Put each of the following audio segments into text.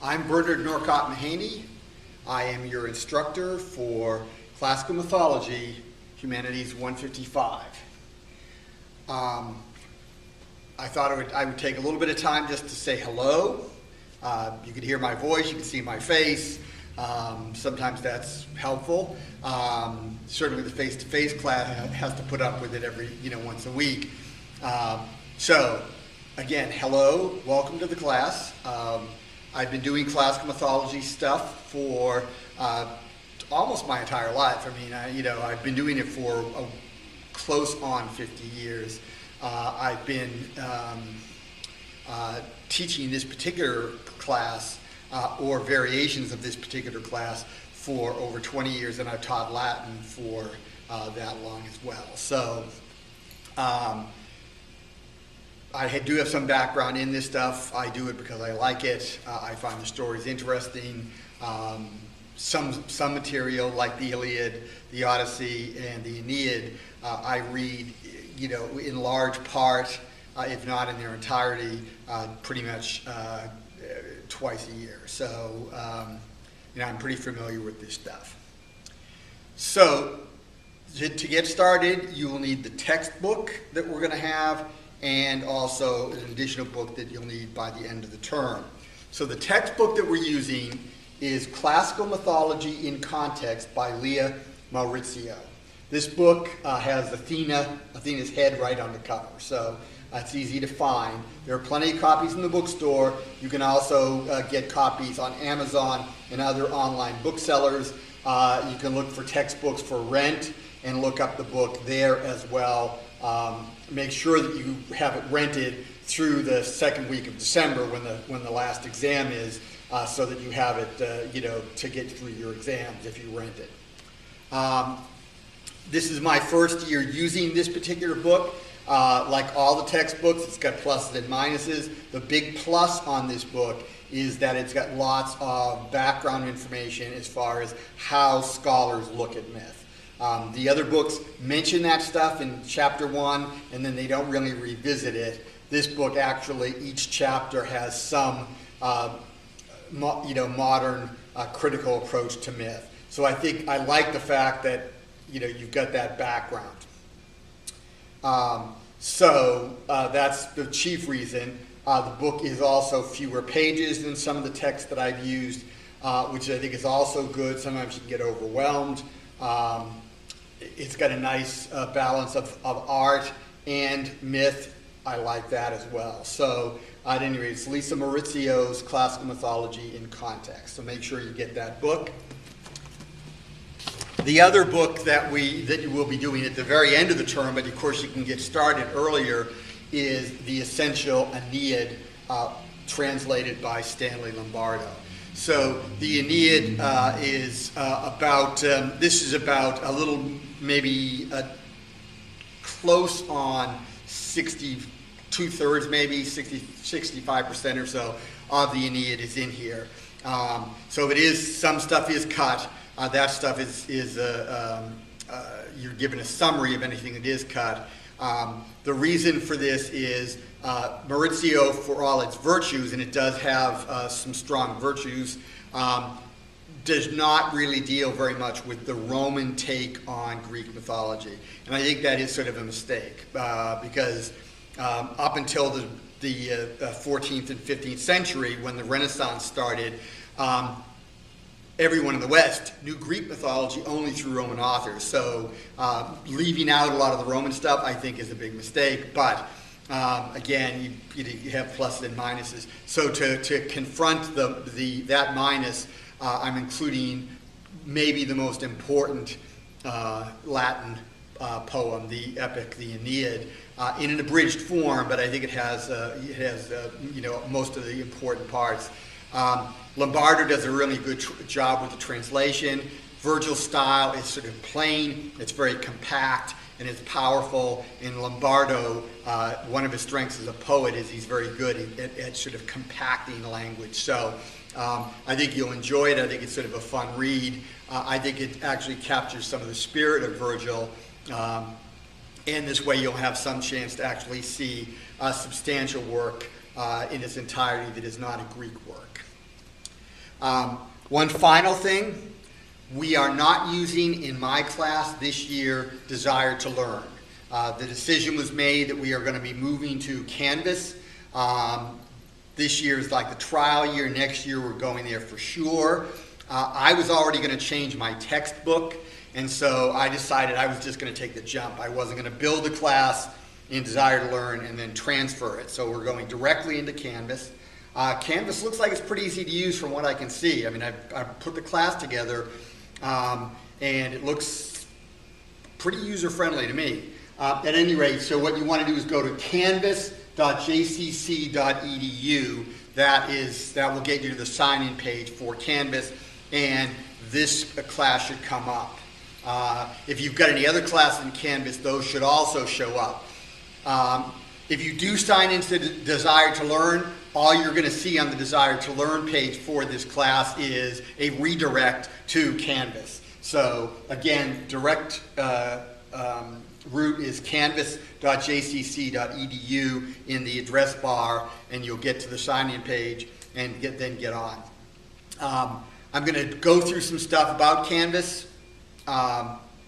I'm Norcott-Mahany. I am your instructor for Classical Mythology, Humanities 155. I thought I would take a little bit of time just to say hello. You can hear my voice, you can see my face. Sometimes that's helpful. Certainly the face-to-face class has to put up with it every, once a week. So, again, hello, welcome to the class. I've been doing classical mythology stuff for almost my entire life. I mean, I've been doing it for close on 50 years. I've been teaching this particular class or variations of this particular class for over 20 years, and I've taught Latin for that long as well. So I do have some background in this stuff. I do it because I like it. I find the stories interesting. Some material like the Iliad, the Odyssey, and the Aeneid, I read, in large part, if not in their entirety, pretty much twice a year. So, I'm pretty familiar with this stuff. So, to get started, you will need the textbook that we're going to have, and also an additional book that you'll need by the end of the term. So the textbook that we're using is Classical Mythology in Context by Leah Maurizio. This book has Athena's head right on the cover, so it's easy to find. There are plenty of copies in the bookstore. You can also get copies on Amazon and other online booksellers. You can look for textbooks for rent and look up the book there as well. Make sure that you have it rented through the second week of December when the last exam is, so that you have it, to get through your exams if you rent it. This is my first year using this particular book. Like all the textbooks, it's got pluses and minuses. The big plus on this book is that it's got lots of background information as far as how scholars look at myth. The other books mention that stuff in chapter 1, and then they don't really revisit it. This book actually, each chapter has some, modern critical approach to myth. So I think I like the fact that, you've got that background. So that's the chief reason. The book is also fewer pages than some of the texts that I've used, which I think is also good. Sometimes you can get overwhelmed. It's got a nice balance of art and myth. I like that as well. So at any rate, it's Lisa Maurizio's Classical Mythology in Context. So make sure you get that book. The other book that you will be doing at the very end of the term, but of course you can get started earlier, is the Essential Aeneid, translated by Stanley Lombardo. So the Aeneid is about, this is about a little, maybe close on 2/3, maybe 65% or so of the Aeneid is in here. So it is, some stuff is cut. That stuff is you're given a summary of anything that is cut. The reason for this is Maurizio, for all its virtues, and it does have some strong virtues, does not really deal very much with the Roman take on Greek mythology. And I think that is sort of a mistake, because up until the 14th and 15th century, when the Renaissance started, everyone in the West knew Greek mythology only through Roman authors. So leaving out a lot of the Roman stuff, I think, is a big mistake. But again, you have pluses and minuses. So to confront that minus, I'm including maybe the most important Latin poem, the epic, the Aeneid, in an abridged form. But I think it has most of the important parts. Lombardo does a really good job with the translation. Virgil's style is sort of plain, it's very compact, and it's powerful. And Lombardo, one of his strengths as a poet is he's very good at sort of compacting language. So I think you'll enjoy it. I think it's sort of a fun read. I think it actually captures some of the spirit of Virgil. And this way you'll have some chance to actually see a substantial work in its entirety that is not a Greek work. One final thing, we are not using in my class this year Desire to Learn. The decision was made that we are going to be moving to Canvas. This year is like the trial year. Next year we're going there for sure. I was already going to change my textbook, and so I decided I was just going to take the jump. I wasn't going to build a class in Desire to Learn and then transfer it. So we're going directly into Canvas. Canvas looks like it's pretty easy to use from what I can see. I mean, I've put the class together, and it looks pretty user-friendly to me. At any rate, so what you want to do is go to canvas.jcc.edu. That will get you to the sign-in page for Canvas, and this class should come up. If you've got any other classes in Canvas, those should also show up. If you do sign into Desire to Learn, all you're going to see on the Desire to Learn page for this class is a redirect to Canvas. So again, direct route is canvas.jcc.edu in the address bar, and you'll get to the sign-in page and then get on. I'm going to go through some stuff about Canvas.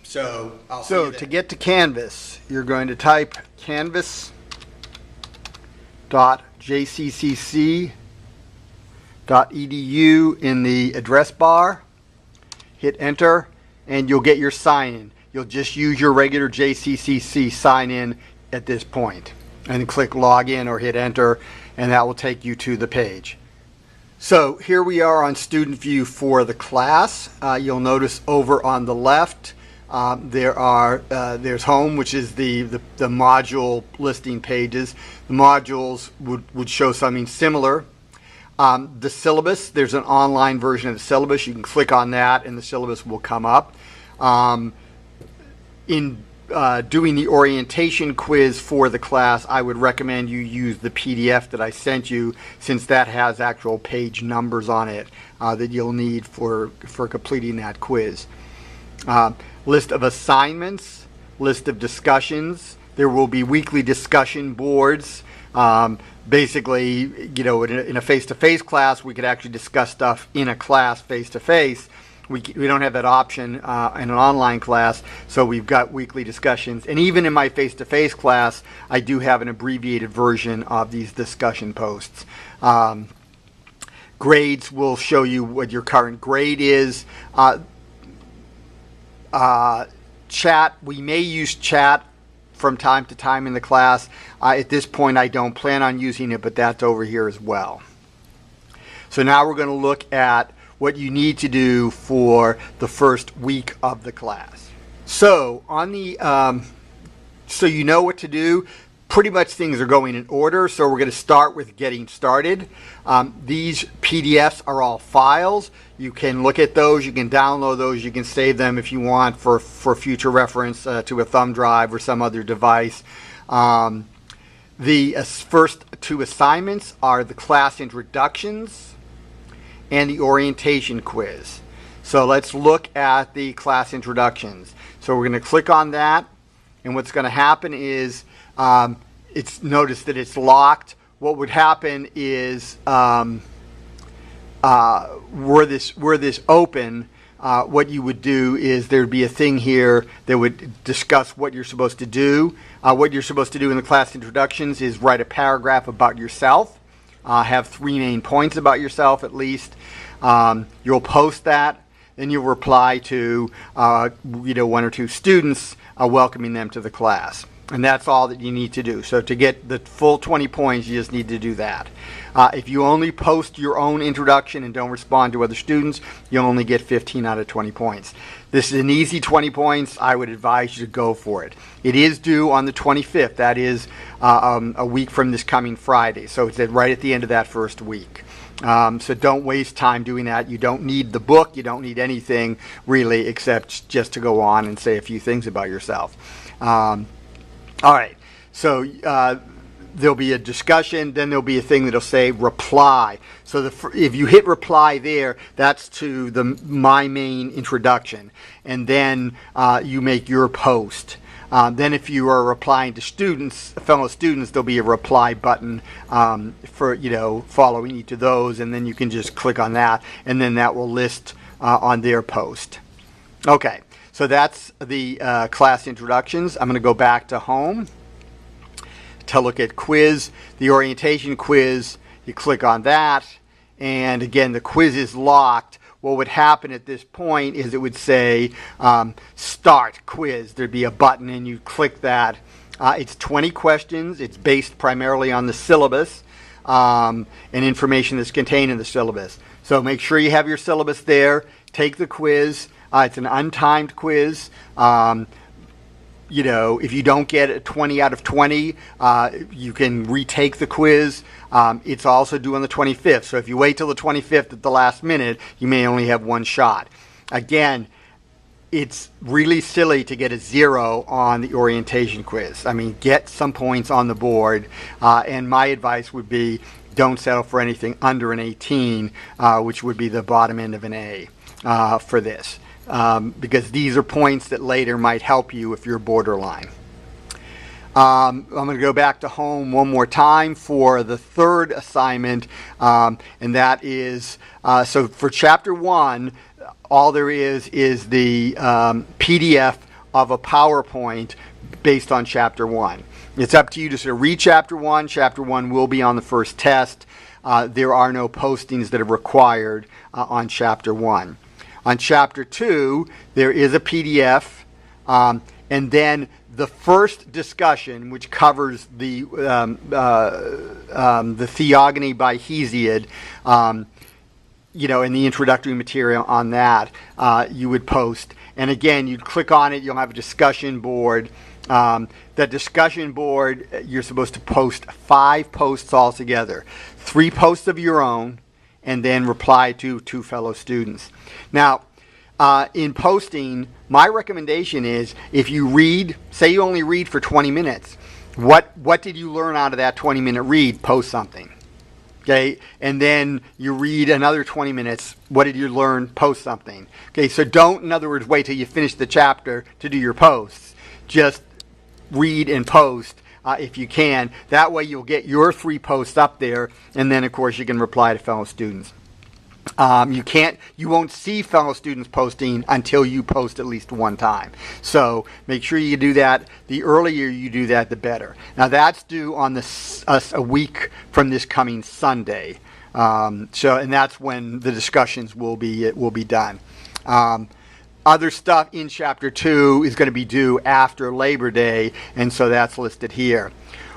So to get to Canvas, you're going to type canvas.jccc.edu in the address bar. Hit enter, and you'll get your sign-in. You'll just use your regular JCCC sign-in at this point, and click login or hit enter, and that will take you to the page. So here we are on student view for the class. You'll notice over on the left there's home, which is the module listing pages. The modules would show something similar. The syllabus, there's an online version of the syllabus. You can click on that and the syllabus will come up. In doing the orientation quiz for the class, I would recommend you use the PDF that I sent you, since that has actual page numbers on it that you'll need for completing that quiz. List of assignments, list of discussions. There will be weekly discussion boards. Basically, you know, in a face-to-face class, we could actually discuss stuff in a class face-to-face. We don't have that option in an online class, so we've got weekly discussions. And even in my face-to-face class, I do have an abbreviated version of these discussion posts. Grades will show you what your current grade is. Chat, we may use chat from time to time in the class. At this point, I don't plan on using it, but that's over here as well. So now we're going to look at what you need to do for the first week of the class. So on the so you know what to do. Pretty much things are going in order, so we're going to start with getting started. These PDFs are all files. You can look at those, you can download those, you can save them if you want for future reference to a thumb drive or some other device. The first two assignments are the class introductions and the orientation quiz. So let's look at the class introductions. So we're going to click on that, and what's going to happen is notice that it's locked. What would happen is were this open, what you would do is there'd be a thing here that would discuss what you're supposed to do. What you're supposed to do in the class introductions is write a paragraph about yourself. Have 3 main points about yourself at least. You'll post that, then you'll reply to 1 or 2 students welcoming them to the class. And that's all that you need to do. So to get the full 20 points, you just need to do that. If you only post your own introduction and don't respond to other students, you'll only get 15 out of 20 points. This is an easy 20 points. I would advise you to go for it. It is due on the 25th. That is a week from this coming Friday. So it's right at the end of that first week. So don't waste time doing that. You don't need the book. You don't need anything really except just to go on and say a few things about yourself. All right, so there'll be a discussion, then there'll be a thing that'll say reply. So if you hit reply there, that's to my main introduction, and then you make your post. Then if you are replying to students, fellow students, there'll be a reply button for, following each of those, and then you can just click on that, and then that will list on their post. Okay, so that's the class introductions. I'm going to go back to home to look at quiz. The orientation quiz, you click on that, and again, the quiz is locked. What would happen at this point is it would say start quiz. There'd be a button and you click that. It's 20 questions. It's based primarily on the syllabus and information that's contained in the syllabus. So make sure you have your syllabus there. Take the quiz. It's an untimed quiz. If you don't get a 20 out of 20, you can retake the quiz. It's also due on the 25th. So if you wait till the 25th at the last minute, you may only have one shot. Again, it's really silly to get a 0 on the orientation quiz. I mean, get some points on the board. And my advice would be don't settle for anything under an 18, which would be the bottom end of an A for this. Because these are points that later might help you if you're borderline. I'm going to go back to home one more time for the third assignment, and that is, so for Chapter 1, all there is the PDF of a PowerPoint based on Chapter 1. It's up to you to sort of read Chapter 1. Chapter 1 will be on the first test. There are no postings that are required on Chapter 1. On Chapter 2, there is a PDF, and then the first discussion, which covers the Theogony by Hesiod, and the introductory material on that, you would post. And again, you'd click on it, you'll have a discussion board. That discussion board, you're supposed to post 5 posts altogether. 3 posts of your own, and then reply to 2 fellow students. Now, in posting, my recommendation is if you read, say you only read for 20 minutes, what did you learn out of that 20-minute read? Post something. Okay, and then you read another 20 minutes. What did you learn? Post something. Okay, so don't, in other words, wait till you finish the chapter to do your posts. Just read and post if you can. That way you'll get your 3 posts up there, and then of course you can reply to fellow students. You won't see fellow students posting until you post at least one time. So make sure you do that. The earlier you do that, the better. Now that's due on a week from this coming Sunday. And that's when the discussions will be done. Other stuff in Chapter 2 is going to be due after Labor Day, and so that's listed here.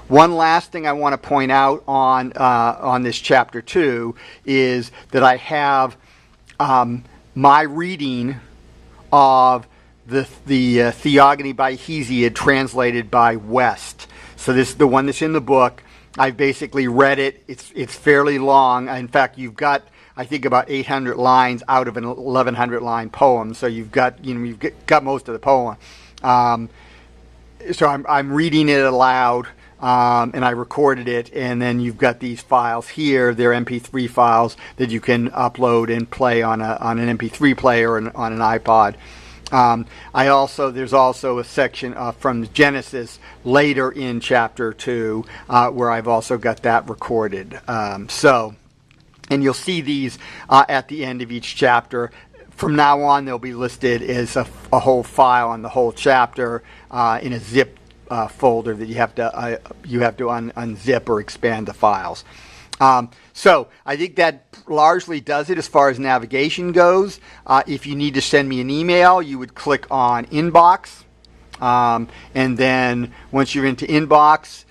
One last thing I want to point out on this Chapter 2 is that I have my reading of the Theogony by Hesiod translated by West. So this is the one that's in the book. I've basically read it. It's fairly long. In fact, you've got, I think, about 800 lines out of an 1,100 line poem. So you've got most of the poem. So I'm reading it aloud. And I recorded it, and then you've got these files here. They're MP3 files that you can upload and play on an MP3 player or on an iPod. There's also a section from Genesis later in Chapter 2 where I've also got that recorded. And you'll see these at the end of each chapter. From now on, they'll be listed as a whole file on the whole chapter in a zip folder that you have to unzip or expand the files. So I think that largely does it as far as navigation goes. If you need to send me an email, you would click on Inbox, and then once you're into Inbox,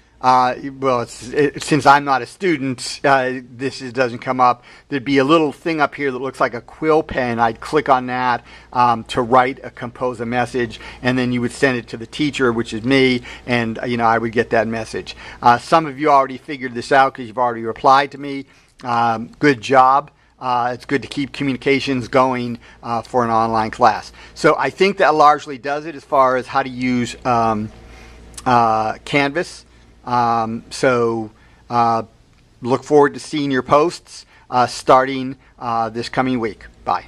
since I'm not a student, this doesn't come up. There'd be a little thing up here that looks like a quill pen. I'd click on that to compose a message, and then you would send it to the teacher, which is me, and I would get that message. Some of you already figured this out because you've already replied to me. Good job. It's good to keep communications going for an online class. So I think that largely does it as far as how to use Canvas. Look forward to seeing your posts starting this coming week. Bye.